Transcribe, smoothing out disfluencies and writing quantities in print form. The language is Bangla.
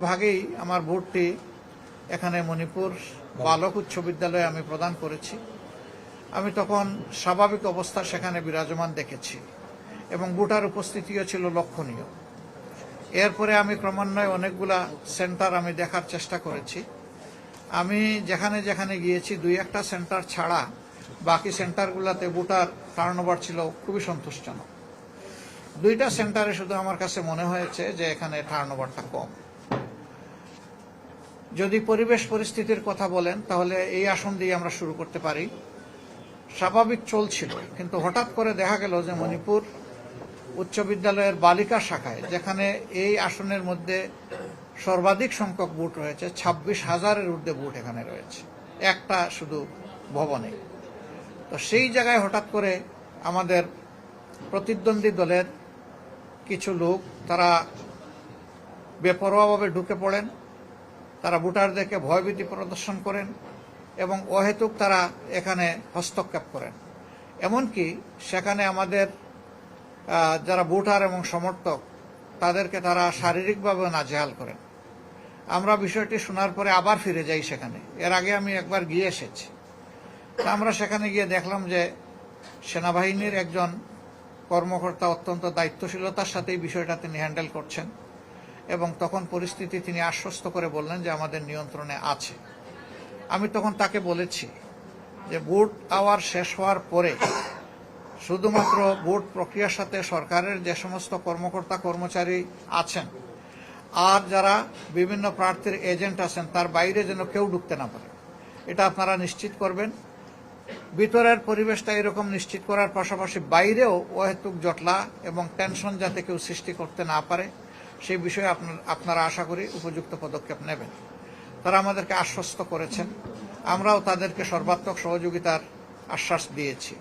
ভাগেই আমার ভোটটি এখানে মণিপুর বালক উচ্চ বিদ্যালয়ে আমি প্রদান করেছি। আমি তখন স্বাভাবিক অবস্থা সেখানে বিরাজমান দেখেছি এবং ভোটার উপস্থিতিও ছিল লক্ষণীয়। এরপরে আমি ক্রমান্বয়ে অনেকগুলা সেন্টার আমি দেখার চেষ্টা করেছি। আমি যেখানে যেখানে গিয়েছি দুই একটা সেন্টার ছাড়া বাকি সেন্টারগুলোতে ভোটার টার্নওভার ছিল খুবই সন্তুষ্টজনক। দুইটা সেন্টারে শুধু আমার কাছে মনে হয়েছে যে এখানে টার্নওভারটা কম। যদি পরিবেশ পরিস্থিতির কথা বলেন তাহলে এই আসন দিয়ে আমরা শুরু করতে পারি। স্বাভাবিক চলছিল, কিন্তু হঠাৎ করে দেখা গেল যে মণিপুর উচ্চ বিদ্যালয়ের বালিকা শাখায়, যেখানে এই আসনের মধ্যে সর্বাধিক সংখ্যক ভোট রয়েছে, 26,000-এর ঊর্ধ্বে ভোট এখানে রয়েছে একটা শুধু ভবনে। তো সেই জায়গায় হঠাৎ করে আমাদের প্রতিদ্বন্দ্বী দলের কিছু লোক তারা বেপরোয়াভাবে ঢুকে পড়েন, তারা ভোটারদেরকে ভয়ভীতি প্রদর্শন করেন এবং অহেতুক তারা এখানে হস্তক্ষেপ করেন। এমনকি সেখানে আমাদের যারা ভোটার এবং সমর্থক তাদেরকে তারা শারীরিকভাবে নাজেহাল করেন। আমরা বিষয়টি শোনার পরে আবার ফিরে যাই সেখানে। এর আগে আমি একবার গিয়ে এসেছি। আমরা সেখানে গিয়ে দেখলাম যে সেনাবাহিনীর একজন কর্মকর্তা অত্যন্ত দায়িত্বশীলতার সাথে এই বিষয়টা তিনি হ্যান্ডেল করছেন এবং তখন পরিস্থিতি তিনি আশ্বস্ত করে বললেন যে আমাদের নিয়ন্ত্রণে আছে। আমি তখন তাকে বলেছি যে ভোট আওয়ার শেষ হওয়ার পরে শুধুমাত্র ভোট প্রক্রিয়ার সাথে সরকারের যে সমস্ত কর্মকর্তা কর্মচারী আছেন আর যারা বিভিন্ন প্রার্থীর এজেন্ট আছেন তার বাইরে যেন কেউ ঢুকতে না পারে, এটা আপনারা নিশ্চিত করবেন। ভিতরের পরিবেশটা এরকম নিশ্চিত করার পাশাপাশি বাইরেও অহেতুক জটলা এবং টেনশন যাতে কেউ সৃষ্টি করতে না পারে সেই বিষয়ে আপনারা আশা করি উপযুক্ত পদক্ষেপ নেবেন। তারা আমাদেরকে আশ্বস্ত করেছেন, আমরাও তাদেরকে সর্বাত্মক সহযোগিতার আশ্বাস দিয়েছি।